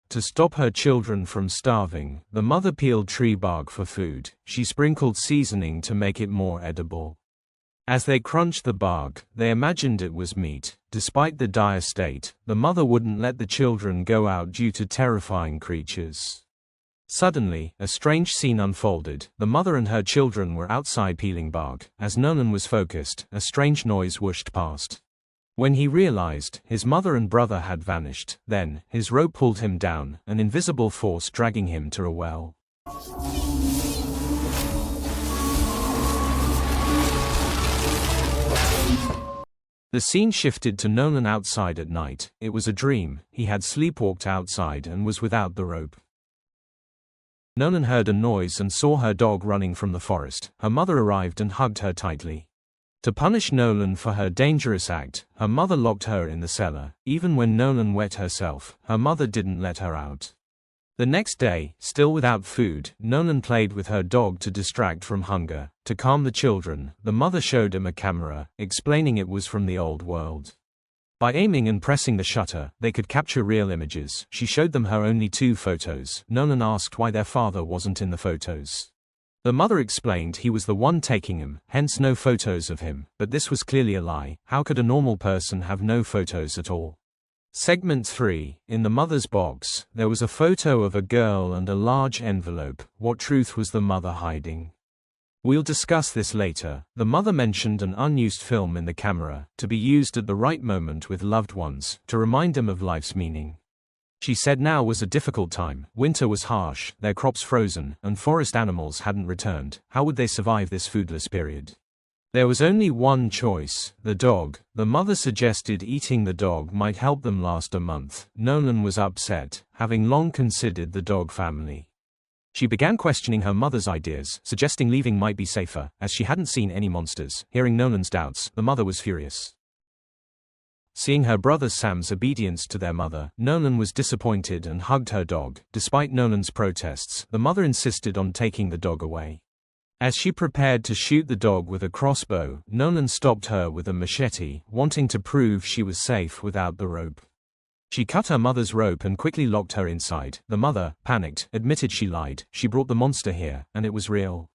To stop her children from starving, the mother peeled tree bark for food. She sprinkled seasoning to make it more edible. As they crunched the bark, they imagined it was meat. Despite the dire state, the mother wouldn't let the children go out due to terrifying creatures. Suddenly, a strange scene unfolded. The mother and her children were outside peeling bark. As Nolan was focused, a strange noise whooshed past. When he realized, his mother and brother had vanished. Then, his rope pulled him down, an invisible force dragging him to a well. The scene shifted to Nolan outside at night. It was a dream. He had sleepwalked outside and was without the rope. Nolan heard a noise and saw her dog running from the forest. Her mother arrived and hugged her tightly. To punish Nolan for her dangerous act, her mother locked her in the cellar. Even when Nolan wet herself, her mother didn't let her out. The next day, still without food, Nolan played with her dog to distract from hunger. To calm the children, the mother showed him a camera, explaining it was from the old world. By aiming and pressing the shutter, they could capture real images. She showed them her only 2 photos. Nolan asked why their father wasn't in the photos. The mother explained he was the one taking them, hence no photos of him, but this was clearly a lie. How could a normal person have no photos at all? Segment 3. In the mother's box, there was a photo of a girl and a large envelope. What truth was the mother hiding? We'll discuss this later. The mother mentioned an unused film in the camera, to be used at the right moment with loved ones, to remind them of life's meaning. She said now was a difficult time. Winter was harsh, their crops frozen, and forest animals hadn't returned. How would they survive this foodless period? There was only one choice, the dog. The mother suggested eating the dog might help them last a month. Nolan was upset, having long considered the dog family. She began questioning her mother's ideas, suggesting leaving might be safer, as she hadn't seen any monsters. Hearing Nolan's doubts, the mother was furious. Seeing her brother Sam's obedience to their mother, Nolan was disappointed and hugged her dog. Despite Nolan's protests, the mother insisted on taking the dog away. As she prepared to shoot the dog with a crossbow, Nolan stopped her with a machete, wanting to prove she was safe without the rope. She cut her mother's rope and quickly locked her inside. The mother, panicked, admitted she lied. She brought the monster here, and it was real.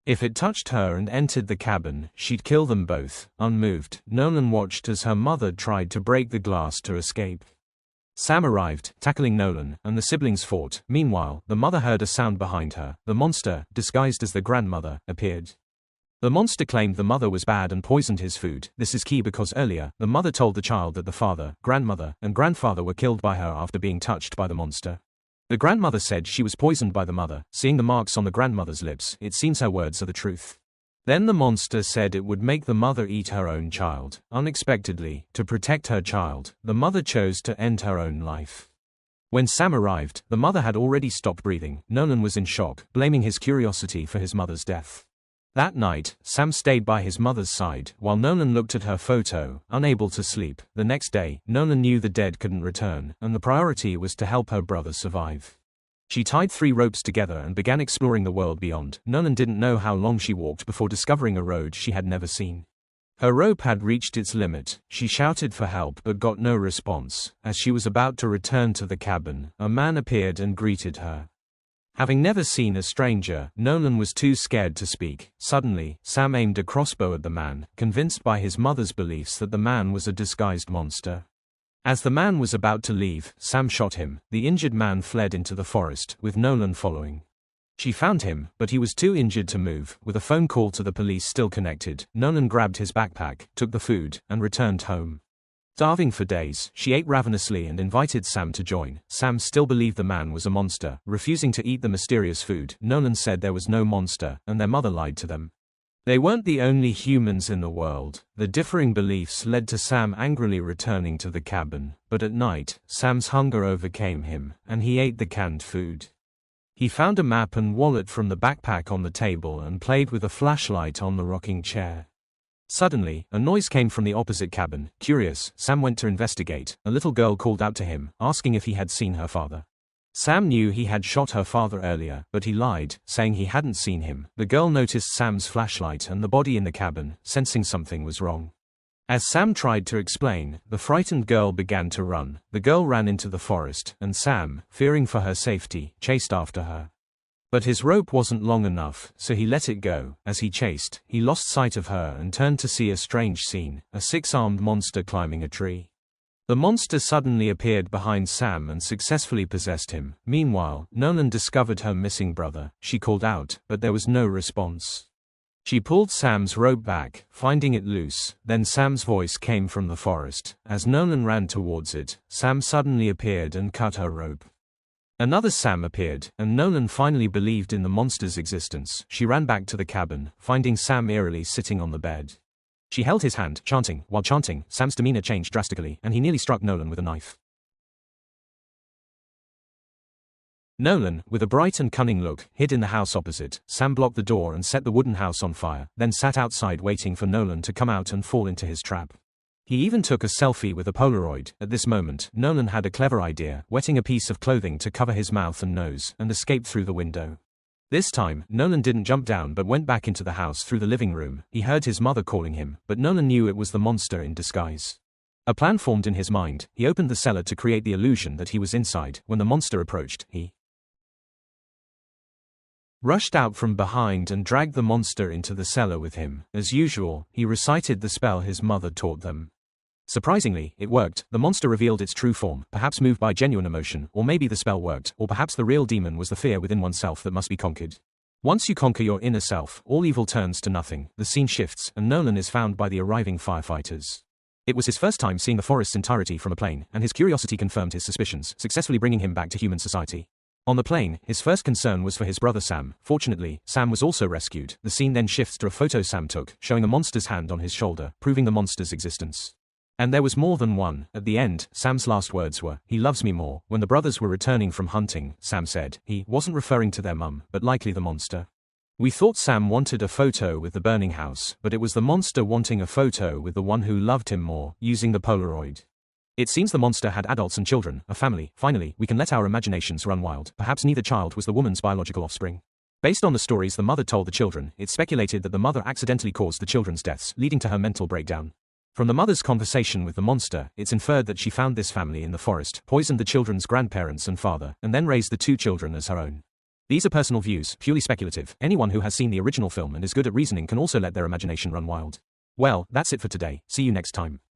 If it touched her and entered the cabin, she'd kill them both. Unmoved, Nolan watched as her mother tried to break the glass to escape. Sam arrived, tackling Nolan, and the siblings fought. Meanwhile, the mother heard a sound behind her. The monster, disguised as the grandmother, appeared. The monster claimed the mother was bad and poisoned his food. This is key because earlier, the mother told the child that the father, grandmother, and grandfather were killed by her after being touched by the monster. The grandmother said she was poisoned by the mother. Seeing the marks on the grandmother's lips, it seems her words are the truth. Then the monster said it would make the mother eat her own child. Unexpectedly, to protect her child, the mother chose to end her own life. When Sam arrived, the mother had already stopped breathing. Nolan was in shock, blaming his curiosity for his mother's death. That night, Sam stayed by his mother's side, while Nolan looked at her photo, unable to sleep. The next day, Nolan knew the dead couldn't return, and the priority was to help her brother survive. She tied 3 ropes together and began exploring the world beyond. Nolan didn't know how long she walked before discovering a road she had never seen. Her rope had reached its limit. She shouted for help but got no response. As she was about to return to the cabin, a man appeared and greeted her. Having never seen a stranger, Nolan was too scared to speak. Suddenly, Sam aimed a crossbow at the man, convinced by his mother's beliefs that the man was a disguised monster. As the man was about to leave, Sam shot him. The injured man fled into the forest, with Nolan following. She found him, but he was too injured to move. With a phone call to the police still connected, Nolan grabbed his backpack, took the food, and returned home. Starving for days, she ate ravenously and invited Sam to join. Sam still believed the man was a monster, refusing to eat the mysterious food. Nolan said there was no monster, and their mother lied to them. They weren't the only humans in the world. The differing beliefs led to Sam angrily returning to the cabin, but at night, Sam's hunger overcame him, and he ate the canned food. He found a map and wallet from the backpack on the table and played with a flashlight on the rocking chair. Suddenly, a noise came from the opposite cabin. Curious, Sam went to investigate. A little girl called out to him, asking if he had seen her father. Sam knew he had shot her father earlier, but he lied, saying he hadn't seen him. The girl noticed Sam's flashlight and the body in the cabin, sensing something was wrong. As Sam tried to explain, the frightened girl began to run. The girl ran into the forest, and Sam, fearing for her safety, chased after her. But his rope wasn't long enough, so he let it go. As he chased, he lost sight of her and turned to see a strange scene, a six-armed monster climbing a tree. The monster suddenly appeared behind Sam and successfully possessed him. Meanwhile, Nolan discovered her missing brother. She called out, but there was no response. She pulled Sam's rope back, finding it loose. Then Sam's voice came from the forest. As Nolan ran towards it, Sam suddenly appeared and cut her rope. Another Sam appeared, and Nolan finally believed in the monster's existence. She ran back to the cabin, finding Sam eerily sitting on the bed. She held his hand, chanting. While chanting, Sam's demeanor changed drastically, and he nearly struck Nolan with a knife. Nolan, with a bright and cunning look, hid in the house opposite. Sam blocked the door and set the wooden house on fire, then sat outside waiting for Nolan to come out and fall into his trap. He even took a selfie with a Polaroid. At this moment, Nolan had a clever idea, wetting a piece of clothing to cover his mouth and nose, and escaped through the window. This time, Nolan didn't jump down but went back into the house through the living room. He heard his mother calling him, but Nolan knew it was the monster in disguise. A plan formed in his mind. He opened the cellar to create the illusion that he was inside. When the monster approached, he rushed out from behind and dragged the monster into the cellar with him. As usual, he recited the spell his mother taught them. Surprisingly, it worked. The monster revealed its true form, perhaps moved by genuine emotion, or maybe the spell worked, or perhaps the real demon was the fear within oneself that must be conquered. Once you conquer your inner self, all evil turns to nothing. The scene shifts, and Nolan is found by the arriving firefighters. It was his first time seeing the forest's entirety from a plane, and his curiosity confirmed his suspicions, successfully bringing him back to human society. On the plane, his first concern was for his brother Sam. Fortunately, Sam was also rescued. The scene then shifts to a photo Sam took, showing a monster's hand on his shoulder, proving the monster's existence. And there was more than one. At the end, Sam's last words were, "He loves me more." When the brothers were returning from hunting, Sam said, he wasn't referring to their mum, but likely the monster. "We thought Sam wanted a photo with the burning house, but it was the monster wanting a photo with the one who loved him more, using the Polaroid." It seems the monster had adults and children, a family. Finally, we can let our imaginations run wild. Perhaps neither child was the woman's biological offspring. Based on the stories the mother told the children, it's speculated that the mother accidentally caused the children's deaths, leading to her mental breakdown. From the mother's conversation with the monster, it's inferred that she found this family in the forest, poisoned the children's grandparents and father, and then raised the two children as her own. These are personal views, purely speculative. Anyone who has seen the original film and is good at reasoning can also let their imagination run wild. Well, that's it for today. See you next time.